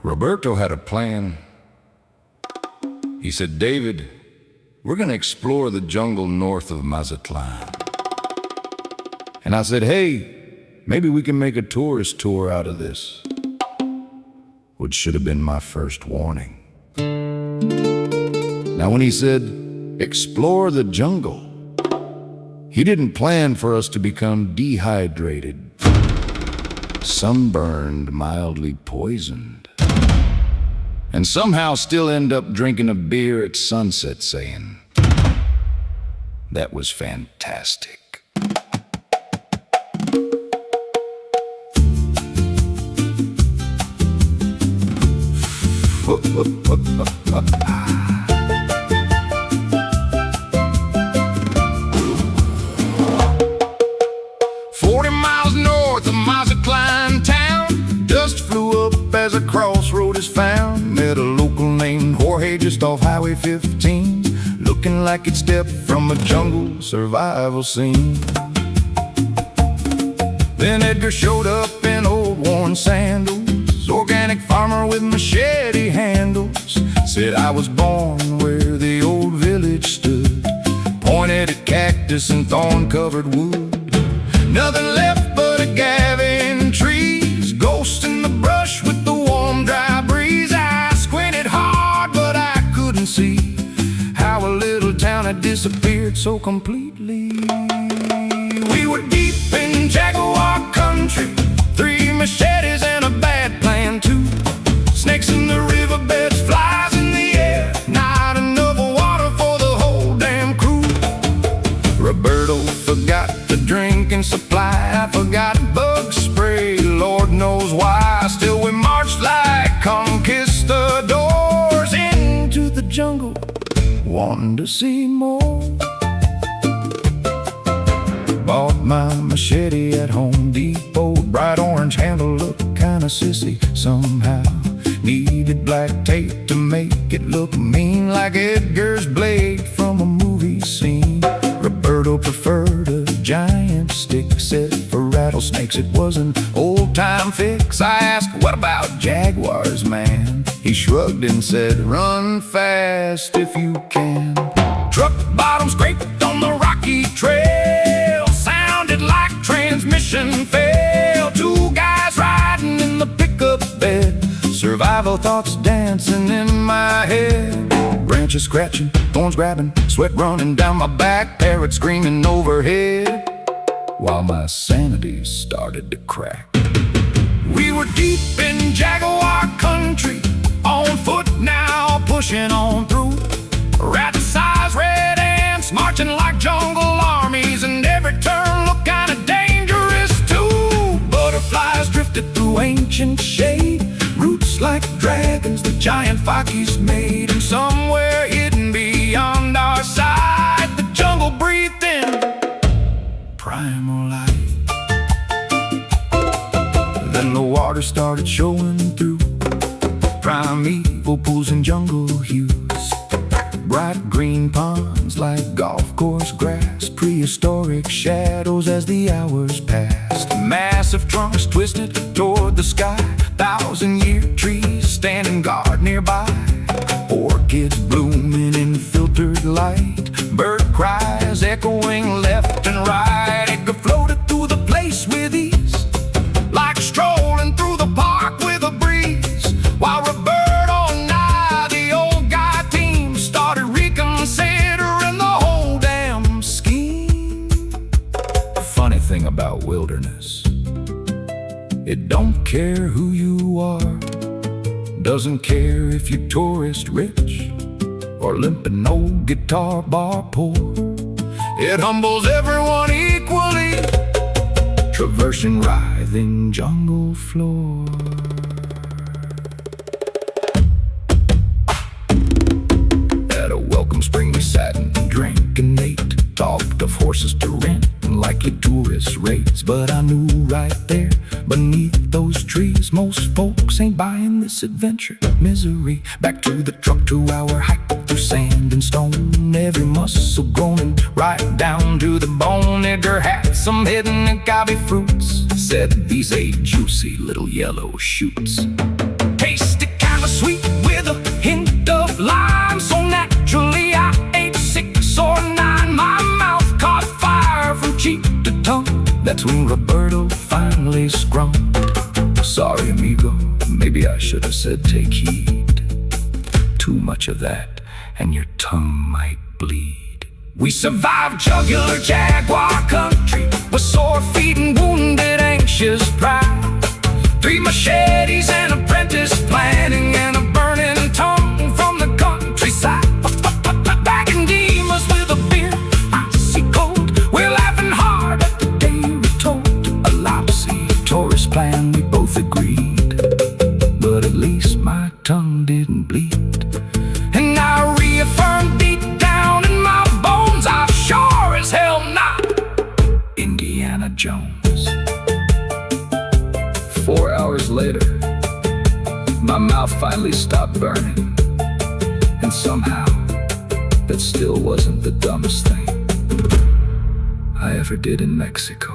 Roberto had a plan. He said, "David, we're gonna explore the jungle north of Mazatlán." And I said, "Hey, maybe we can make a tourist tour out of this." Which should have been my first warning. Now when he said, "explore the jungle," he didn't plan for us to become dehydrated, sunburned, mildly poisoned, and somehow still end up drinking a beer at sunset saying, "That was fantastic." North of Mazatlán town, dust flew up as a crossroad is found. Met a local named Jorge just off Highway 15, looking like he'd stepped from a jungle survival scene. Then Edgar showed up in old worn sandals, organic farmer with machete handles. Said I was born where the old village stood, pointed at cactus and thorn-covered wood. Nothing left but a gavin trees, ghost in the brush with the warm dry breeze. I squinted hard but I couldn't see how a little town had disappeared so completely. We were deep in Jaguar country, 3 machetes and a bad plan too. Snakes in the riverbeds, flies in the air, not enough water for the whole damn crew. Roberto forgot the drinking supply, I forgot bug spray, Lord knows why. Still we marched like conquistadors into the jungle, wanting to see more. Bought my machete at Home Depot, bright orange handle looked kinda sissy somehow. Needed black tape to make it look mean, like Edgar's blade from a movie scene. Roberto preferred a giant stick, said for rattlesnakes it was an old-time fix. I asked, "What about jaguars, man?" He shrugged and said, "Run fast if you can." Truck bottom scraped on the rocky trail, sounded like transmission failed. 2 guys riding in the pickup bed, survival thoughts dancing in my head. Branches scratching, thorns grabbing, sweat running down my back, parrots screaming overhead, while my sanity started to crack. We were deep in Jaguar country, on foot now, pushing on through. Rat-sized red ants marching like jungle armies, and every turn looked kinda dangerous too. Butterflies drifted through ancient shade, roots like dragons the giant Fakis made. And somewhere hidden beyond our sight, the jungle breathed in primal light. Then the water started showing through, primeval pools and jungle hues. Bright green ponds like golf course grass, prehistoric shadows as the hours passed. Massive trunks twisted toward the sky, 1,000-year trees standing guard nearby. Orchids blooming in filtered light, bird cries echoing left and right. Edgar floated through the place with ease, like strolling through the park with a breeze, while Roberto and I, the old guy team, started reconsidering the whole damn scheme. The funny thing about wilderness, it don't care who you are, doesn't care if you're tourist rich or limping old guitar bar poor. It humbles everyone equally, traversing writhing jungle floor. At a welcome spring we sat and drank and ate, talked of horses to rent and likely tourist rates. But I knew right there beneath those trees, most folks ain't buying this adventure misery. Back to the truck, 2-hour hike through sand and stone, every muscle groaning right down to the bone. Edgar had some hidden agave fruits, said these ain't juicy little yellow shoots. Tasty amigo. Maybe I should have said take heed. Too much of that, and your tongue might bleed. We survived jugular jaguar country, with sore feet and wounded, anxious pride. 3 machetes, an apprentice planning, and a burning tongue from the countryside. Back in Dimas with a beer, icy cold, we're laughing hard at the day we told. A lopsy tourist plan, we both agreed, but at least my tongue didn't bleed. And I reaffirmed deep down in my bones, I sure as hell not Indiana Jones. 4 hours later, my mouth finally stopped burning, and somehow that still wasn't the dumbest thing I ever did in Mexico.